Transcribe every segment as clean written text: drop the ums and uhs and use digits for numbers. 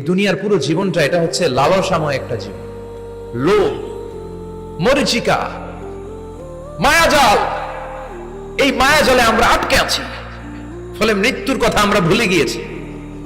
দুনিয়ার পুরো জীবনটা এটা হচ্ছে লালসাময় একটা জীবন, লোভ, মরিচিকা, মায়াজাল। এই মায়াজালে আমরা আটকে আছি, ফলে মৃত্যুর কথা আমরা ভুলে গিয়েছি।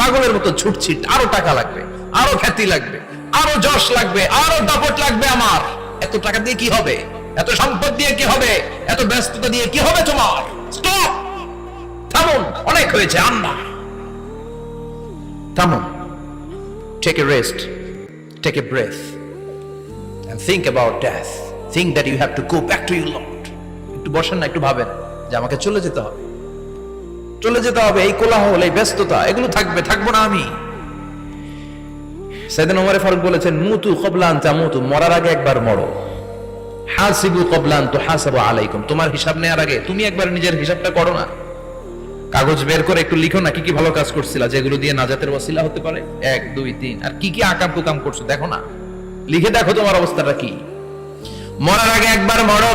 পাগলের মতো ছুটছি, আরো টাকা লাগবে, আরো খ্যাতি লাগবে, আরো যশ লাগবে, আরো দাপট লাগবে। আমার এত টাকা দিয়ে কি হবে? এত সম্পদ দিয়ে কি হবে? এত ব্যস্ততা দিয়ে কি হবে তোমার? স্টপ, থামুন, অনেক হয়েছে। আম্মা থামুন, take a rest, take a breath and think about death. Think that you have to go back to your Lord. একটু বসেন না, একটু ভাবেন যে আমাকে চলে যেতে হবে, চলে যেতে হবে। এই কোলাহল, এই ব্যস্ততা, এগুলো থাকবে, থাকবো না আমি। সাইয়েদনা ওমর ফারুক বলেছেন, মুতু ক্বাবলা আন তামুতু, মরার আগে একবার মরো। হাসিবু ক্বাবলা আন তুহাসাবু আলাইকুম, তোমার হিসাব নেওয়ার আগে তুমি একবার নিজের হিসাবটা করো না। কাগজ বের করে একটু লিখো না, কি কি ভালো কাজ করছিলা যেগুলো দিয়ে নাজাতের ওয়াসিলা হতে পারে। 1 2 3, আর কি কি আকাম কুকাম করছো দেখো না, লিখে দেখো তোমার অবস্থাটা কি। মরার আগে একবার মরো।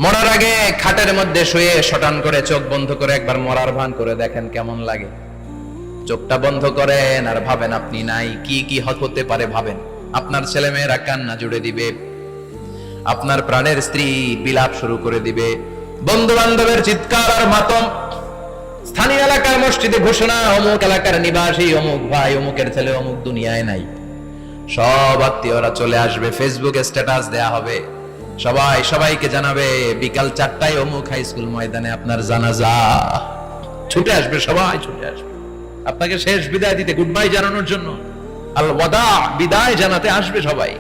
মরার আগে খাটের মধ্যে শুয়ে শটান করে চোখ বন্ধ করে একবার মরার ভান করে দেখেন কেমন লাগে। চোখটা বন্ধ করেন আর ভাবেন আপনি নাই, কি কি হতে পারে ভাবেন। আপনার ছেলে মেয়েরা কান্না জুড়ে দিবে, আপনার প্রাণের স্ত্রী বিলাপ শুরু করে দিবে, বন্ধু বান্ধবের চিৎকার আর মাতম, স্থানীয় এলাকার মসজিদে ঘোষণা, অমুক এলাকার নিবাসী অমুক ভাই, অমুকের ছেলে অমুক দুনিয়ায় নাই। সব আত্মীয়রা চলে আসবে, ফেসবুকে স্ট্যাটাস দেয়া হবে, সবাই সবাইকে জানাবে বিকাল 4টায় অমুক হাই স্কুল ময়দানে আপনার জানাজা। ছুটে আসবে, সবাই ছুটে আসবে আপনাকে শেষ বিদায় দিতে, গুড বাই জানানোর জন্য, আল ওয়াদা, বিদায় জানাতে আসবে সবাই।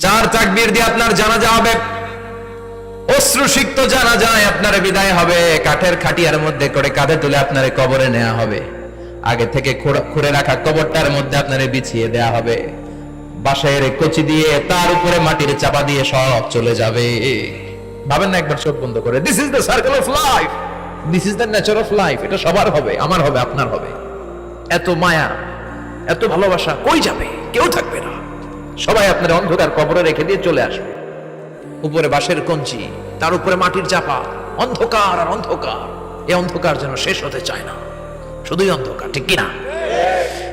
4 তাকবীর দিয়ে আপনার জানাজা হবে, অশ্রুসিক্ত জানাজায় আপনার বিদায় হবে। কাঠের খাটিয়ার মধ্যে করে কাঁধে তুলে আপনার কবরে নেওয়া হবে। আগে থেকে খুঁড়ে রাখা কবরটার মধ্যে আপনার বিছিয়ে দেয়া হবে। বাঁশের কচি দিয়ে তার উপরে মাটির চাপা দিয়ে সব চলে যাবে। ভাবেন না একবার চোখ বন্ধ করে, this is the circle of life, this is the nature of life. এটা সবার হবে, আমার হবে, আপনার হবে। এত মায়া, এত ভালোবাসা কই যাবে? কেউ থাকবে না, সবাই আপনার অন্ধকার কবরে রেখে দিয়ে চলে আসবে। উপরে বাঁশের কঞ্চি, তার উপরে মাটির চাপা, অন্ধকার আর অন্ধকার। এই অন্ধকার যেন শেষ হতে চায় না, শুধুই অন্ধকার, ঠিক কিনা?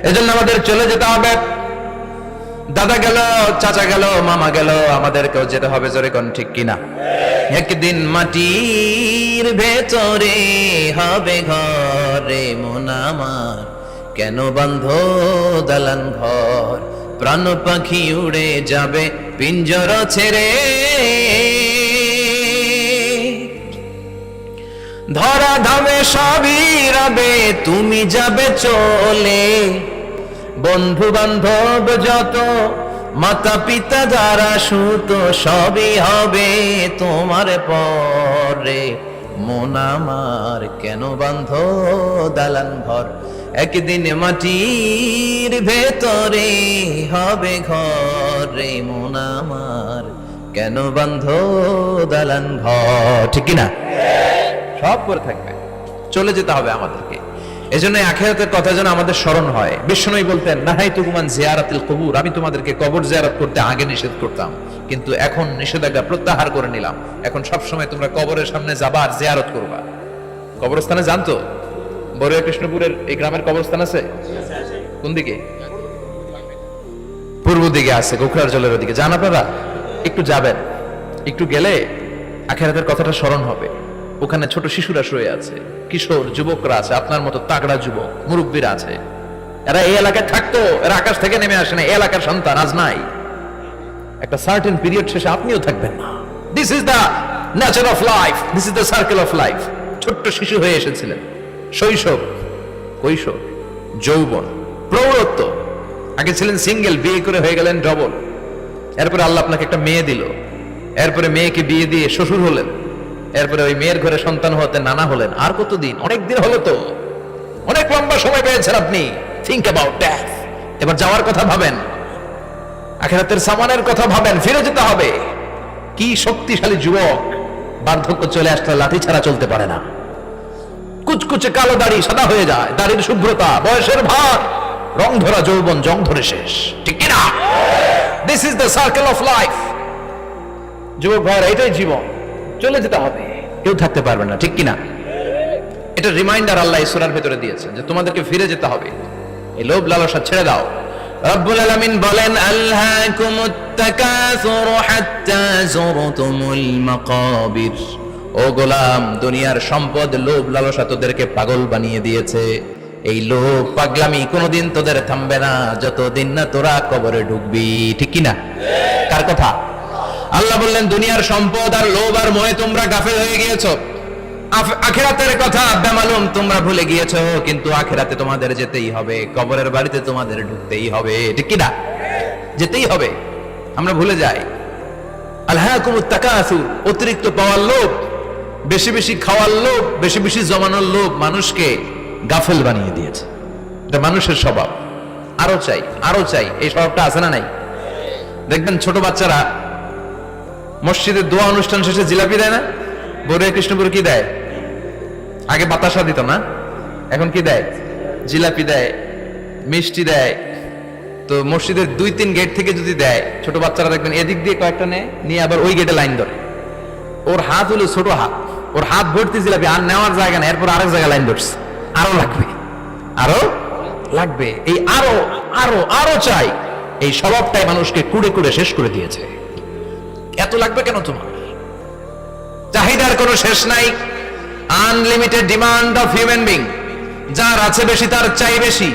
এজন্য আমাদের চলে যেতে হবে। দাদা গেল, চাচা গেল, মামা গেল, আমাদেরকেও যেতে হবে, জোরে কোন ঠিক কিনা? একদিন মাটির ভেতরে হবে ঘরে মন আমার, কেন বন্ধ দালান ঘর, প্রাণ পাখি উড়ে যাবে পিঞ্জর ছেড়ে, ধরা ধামে সবই রবে, তুমি যাবে চলে। বন্ধু বান্ধব যত, মাতা পিতা যারা সুত, সবই হবে তোমার পরে। মন আমার কেন বান্ধ দালান ঘর, একদিন মাটির ভেতরে হবে ঘরে মন আমার, কেন বান্ধ দালান ঘর, ঠিক কিনা? সব করে থাকবে, চলে যেতে হবে আমাদেরকে। এজন্য আখিরাতের কথা যেন আমাদের স্মরণ হয়। বিষ্ণুই বলতেন, নাহাইতুকুমান জিয়ারাতিল কুবুর, আমি তোমাদেরকে কবর জিয়ারত করতে আগে নিষেধ করতাম, কিন্তু এখন নিষেধাজ্ঞা প্রত্যাহার করে নিলাম। এখন সব সময় তোমরা কবরের সামনে যাবা আর জিয়ারত করবা। কবরস্থানে জানতো বড়ুয়া কৃষ্ণপুরের এই গ্রামের কবরস্থান আছে কোন দিকে? পূর্ব দিকে আছে, গোখরার জলের ওদিকে। যান আপনারা, একটু যাবেন, একটু গেলে আখিরাতের কথাটা স্মরণ হবে। ওখানে ছোট শিশুরা শুয়ে আছে, কিশোর যুবকরা আছে, আপনার মতো তাগড়া যুবক মুরব্বীরা আছে। এরা এই এলাকায় থাকতো, এরা আকাশ থেকে নেমে আসে না, এই এলাকার সন্তান আজ নাই। একটা সার্টেন পিরিয়ড শেষে আপনিও থাকবেন না। This is the nature of life, this is the circle of life. ছোট্ট শিশু হয়ে এসেছিলেন, শৈশব, কৈশোর, যৌবন, প্রৌঢ়ত্ব। আগে ছিলেন সিঙ্গেল, বিয়ে করে হয়ে গেলেন ডবল। এরপরে আল্লাহ আপনাকে একটা মেয়ে দিল, এরপরে মেয়েকে বিয়ে দিয়ে শ্বশুর হলেন, এরপরে ওই মেয়ের ঘরে সন্তান হতে নানা হলেন। আর কতদিন? অনেক দিন হলো তো, অনেক লম্বা সময় পেয়েছেন আপনি। Think about death. এবার যাওয়ার কথা ভাবেন, আখিরাতের সামানের কথা ভাবেন, ফিরে যেতে হবে। কি শক্তিশালী যুবক, বার্ধক্য চলে আসলে লাঠি ছাড়া চলতে পারে না। কুচকুচে কালো দাড়ি সাদা হয়ে যায়, দাড়ির শুভ্রতা, বয়সের ভার, রং ধরা যৌবন জং ধরে শেষ, ঠিক কিনা? This is the circle of life. যুবক ভাইরা, এটাই জীবন, চলে যেতে হবে, কেউ থাকতে পারবে না, ঠিক কিনা? এটা রিমাইন্ডার আল্লাহ সূরার ভেতরে দিয়েছেন যে তোমাদেরকে ফিরে যেতে হবে। এই লোভ লালসা ছেড়ে দাও। রব্বুল আলামিন বলেন আলহাকুমুত তাকাসুর হাত্তা যুরতুমুল মাকাবির। ও গোলাম, দুনিয়ার সম্পদ লোভ লালসা তোদেরকে পাগল বানিয়ে দিয়েছে। এই লোভ পাগলামি কোনোদিন তোদের থামবে না যতদিন না তোরা কবরে ঢুকবি। ঠিক কি না? কার কথা? আল্লাহ বললেন দুনিয়ার সম্পদ আর লোভ আর মোহে তোমরা গাফেল হয়ে গিয়েছো। আখিরাতের কথা বেমালুম তোমরা ভুলে গিয়েছো, কিন্তু আখিরাতে তোমাদের যেতেই হবে, কবরের বাড়িতে তোমাদের ঢুকতেই হবে। ঠিক কি না? যেতেই হবে। আমরা ভুলে যাই। আলহাকুমুত তাকাসুর, অতিরিক্ত পাওয়ার লোভ, বেশি বেশি খাওয়ার লোভ, বেশি বেশি জমানোর লোভ মানুষকে গাফেল বানিয়ে দিয়েছে। এটা মানুষের স্বভাব। আরো চাই, আরো চাই, এই স্বভাবটা আছে না নাই? দেখবেন ছোট বাচ্চারা মসজিদের দোয়া অনুষ্ঠান শেষে জিলাপি দেয় না? বড় কৃষ্ণপুর কি দেয়? আগে বাতাসা দিত না, এখন কি দেয়? জিলাপি দেয়, মিষ্টি দেয়। তো মসজিদের 2-3 গেট থেকে যদি দেয়, ছোট বাচ্চারা দেখবেন এদিক দিয়ে কয়েকটা নেয়, নিয়ে আবার ওই গেটে লাইন ধরে। ওর হাত হলো ছোট হাত, ওর হাত ভর্তি জিলাপি, আর নেওয়ার জায়গা নেই, এরপর আরেক জায়গায় লাইন ধরছে। আরো লাগবে, আরো লাগবে, এই আরো আরো আরো চাই। এই স্বভাবটাই মানুষকে কুড়ে কুড়ে শেষ করে দিয়েছে। এত লাগবে কেন তোমার? চাহিদার কোনো শেষ নাই। Unlimited demand of human being. যার আছে বেশি তার চাই বেশি।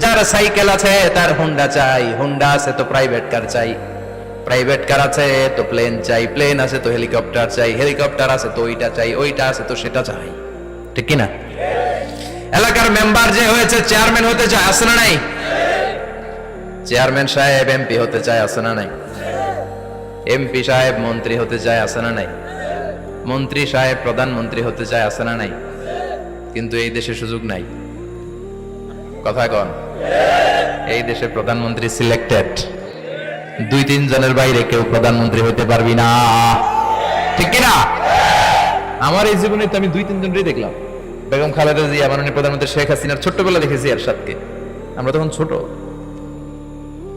যার সাইকেল আছে তার হুন্ডা চাই, হুন্ডা আছে তো প্রাইভেট কার চাই, প্রাইভেট কার আছে তো প্লেন চাই, প্লেন আছে তো হেলিকপ্টার চাই, হেলিকপ্টার আছে তো ওইটা চাই, ওইটা আছে তো সেটা চাই। ঠিক কিনা? এলাকার মেম্বার যে হয়েছে চেয়ারম্যান হতে চায়, আছে না নাই? চেয়ারম্যান সাহেব এমপি হতে চায়, আছে না নাই? এমপি সাহেব মন্ত্রী হতে চায়, আছে না নাই? মন্ত্রী সাহেব প্রধানমন্ত্রী হতে চায়, আছে না নাই? কিন্তু এই দেশে সুযোগ নাই। কথা কন। এই দেশে প্রধানমন্ত্রী সিলেক্টেড। 2-3 জনের বাইরে কেউ প্রধানমন্ত্রী হতে পারবি না। ঠিক কিনা? আমার এই জীবনে তো আমি 2-3 জনই দেখলাম। বেগম খালেদা জিয়া, মাননীয় প্রধানমন্ত্রী শেখ হাসিনার ছোট্টবেলা দেখেছি এরশাদকে, আমরা তখন ছোট।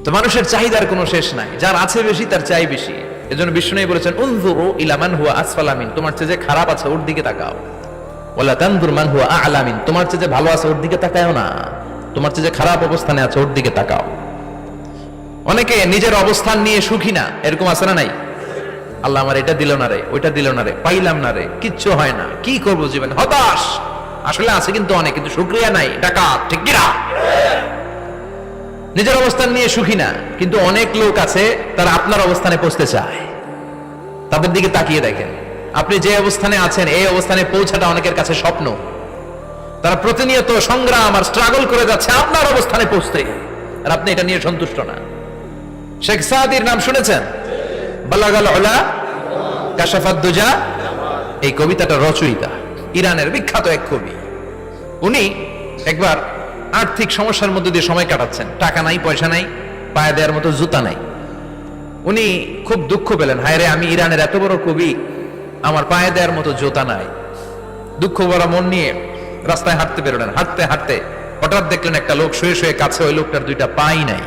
তো মানুষের চাহিদার কোনো শেষ নাই। যার আছে বেশি তার চাই বেশি। এজন্য বিষ্ণু বলেছেন উনজুরু ইলা মান হুয়া আসফালা মিন, তোমার চেয়ে যে খারাপ আছে ওর দিকে তাকাও। ওয়ালা তানজুর মান হুয়া আ'লা মিন, তোমার চেয়ে যে ভালো আছে ওর দিকে তাকাও না, তোমার চেয়ে যে খারাপ অবস্থানে আছে ওর দিকে তাকাও। অনেকে নিজের অবস্থান নিয়ে সুখী না, এরকম আছে না নাই? আল্লাহ আমার এটা দিল না রে, ওইটা দিল না রে, পাইলাম না রে, কিচ্ছু হয় না, কি করব জীবন, হতাশ। আসলে আছে কিন্তু অনেক, কিন্তু শুকরিয়া নাই, ডাকাত। ঠিক কি না? নিজের অবস্থান নিয়ে সুখী না, কিন্তু অনেক লোক আছে তারা আপনার অবস্থানে পৌঁছতে চায়। তাদের দিকে তাকিয়ে দেখেন, আপনি যে অবস্থানে আছেন এই অবস্থানে পৌঁছাটা অনেকের কাছে স্বপ্ন। তারা প্রতিনিয়ত সংগ্রাম আর স্ট্রাগল করে যাচ্ছে আপনার অবস্থানে পৌঁছতে, আর আপনি এটা নিয়ে সন্তুষ্ট না। শেখ সাদির নাম শুনেছেন? বালাগাল উলা কাশাফাদ দুজা, এই কবিতাটা রচয়িতা, ইরানের বিখ্যাত এক কবি। উনি একবার আর্থিক সমস্যার মধ্যে দিয়ে সময় কাটাচ্ছেন, টাকা নাই, পয়সা নাই, পায়ে দেওয়ার মতো জুতা নাই। উনি খুব দুঃখ পেলেন, হায় রে, আমি ইরানের এত বড় কবি, আমার পায়ে দেওয়ার মতো জুতা নাই। দুঃখ ভরা মন নিয়ে রাস্তায় হাঁটতে বেরোলেন। হাঁটতে হাঁটতে হঠাৎ দেখলেন একটা লোক শুয়ে শুয়ে কাছে, ওই লোকটার 2টা পাই নাই,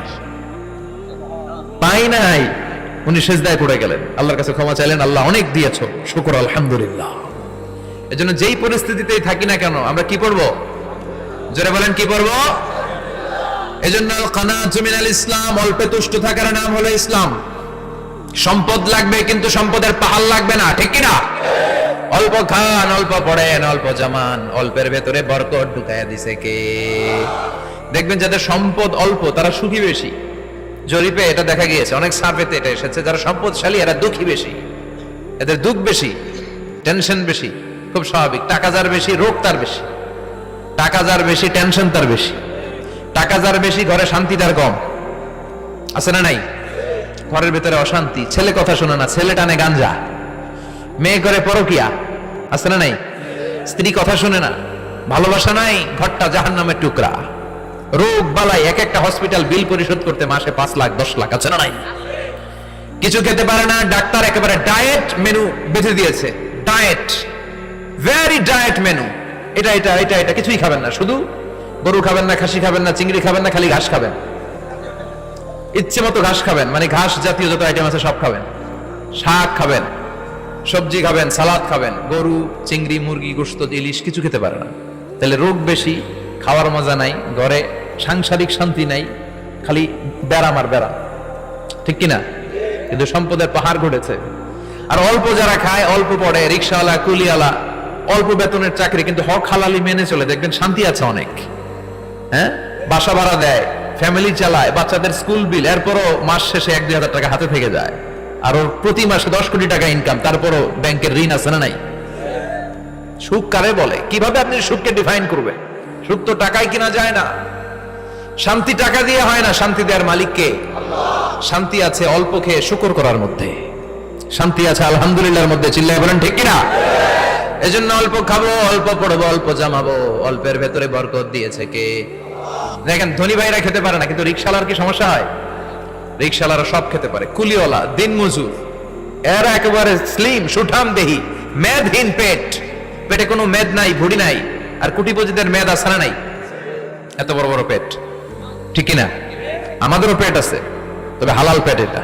পাই নাই। উনি সেজদায় পড়ে গেলেন, আল্লাহর কাছে ক্ষমা চাইলেন, আল্লাহ অনেক দিয়েছো, শুকর আলহামদুলিল্লাহ। এজন্য যেই পরিস্থিতিতেই থাকি না কেন আমরা কি পড়বো? জোরে বলেন, কি পড়বো? এজন্য কানাতু মিনাল ইসলাম, অল্পে তুষ্ট থাকার নাম হলো ইসলাম। সম্পদ লাগবে কিন্তু সম্পদের পাহাড় লাগবে না। ঠিক কি না? অল্প খান, অল্প পড়েন, অল্প জামান, অল্পের ভেতরে বরকত ঢুকায়া দিছে কে? দেখবেন যাদের সম্পদ অল্প তারা সুখী বেশি। জরিপে এটা দেখা গিয়েছে, অনেক সার্ভেতে এটা এসেছে, যারা সম্পদশালী এরা দুঃখী বেশি, এদের দুঃখ বেশি, টেনশন বেশি। খুব স্বাভাবিক, টাকা যার বেশি রোগ তার বেশি, টাকা যার বেশি টেনশন তার বেশি, টাকা যার বেশি ঘরে শান্তি তার কম। আছে না নাই? ঘরের ভেতরে অশান্তি, ছেলে কথা শোনে না, ছেলে টানে গাঞ্জা, মেয়ে করে পরকিয়া। আছে না নাই? স্ত্রী কথা শুনে না, ভালোবাসা নাই, ঘরটা জাহান্নামের টুকরা। রোগ বালাই, এক একটা হসপিটাল বিল পরিশোধ করতে মাসে 5 লাখ 10 লাখ। আছে না নাই? কিছু খেতে পারে না, ডাক্তার একেবারে ডায়েট মেনু বেঁধে দিয়েছে, ডায়েট, ভেরি ডায়েট মেনু। এটা এটা এটা এটা কিছুই খাবেন না, শুধু গরু খাবেন না, খাসি খাবেন না, চিংড়ি খাবেন না, খালি ঘাস খাবেন, ইচ্ছে মতো ঘাস খাবেন, মানে ঘাস জাতীয় যত আইটেম আছে সব খাবেন, শাক খাবেন, সবজি খাবেন, সালাদ খাবেন। গরু, চিংড়ি, মুরগি, গোশত, ইলিশ কিছু খেতে পারে না। তাহলে রোগ বেশি, খাওয়ার মজা নাই, ঘরে সাংসারিক শান্তি নাই, খালি ব্যারাম আর ব্যারাম, ঠিক কিনা? কিন্তু সম্পদের পাহাড় ঘটেছে। আর অল্প যারা খায়, অল্প পড়ে, রিক্সাওয়ালা, কুলিওয়ালা, অল্প বেতনের চাকরি, কিন্তু হক হালালি মেনে চলে, দেখবেন শান্তি আছে অনেক। হ্যাঁ, বাসা ভাড়া দেয়, ফ্যামিলি চালায়, বাচ্চাদের স্কুল বিল, এরপরও মাস শেষে 1-2 হাজার টাকা হাতে থেকে যায়। আর ওর প্রতি মাসে 10 কোটি টাকা ইনকাম, তারপরও ব্যাংকের ঋণ আছে না নাই? সুখ কারে বলে? কিভাবে আপনি সুখকে ডিফাইন করবেন? সুখ তো টাকায় কিনা যায় না, শান্তি টাকা দিয়ে হয় না, শান্তি দেওয়ার মালিক কে? শান্তি আছে অল্প খেয়ে শুকর করার মধ্যে, শান্তি আছে আলহামদুলিল্লাহর মধ্যে। চিল্লায় বলেন ঠিক কিনা? এজন্য অল্প খাবো, অল্প পড়বো, অল্প জামাবো, অল্পের ভেতরে বরকত দিয়েছে কে? দেখেন, ধনী ভাইরা খেতে পারে না, কিন্তু রিকশালার কি সমস্যা হয়? রিকশালারা সব খেতে পারে, কুলিওয়ালা, দিন মজুর, এরা একেবারে স্লিম সুঠাম দেহি, মেদহীন পেট, পেটে কোনো মেদ নাই, ভুড়ি নাই। আর কোটিপতিদের মেদ আছে না নাই? এত বড় বড় পেট, ঠিক কিনা? আমাদেরও পেট আছে, তবে হালাল পেট, এটা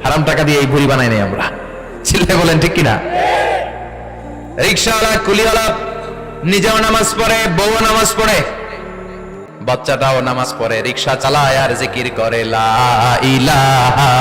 হারাম টাকা দিয়ে এই ভুড়ি বানাই নাই আমরা। চিল্লায় বলেন ঠিক কিনা? রিকশাওয়ালা, কুলিওয়ালা নিজেও নামাজ পড়ে, বউ নামাজ পড়ে, বাচ্চাটাও নামাজ পড়ে, রিকশা চালায় আর জিকির করে লা ইলাহা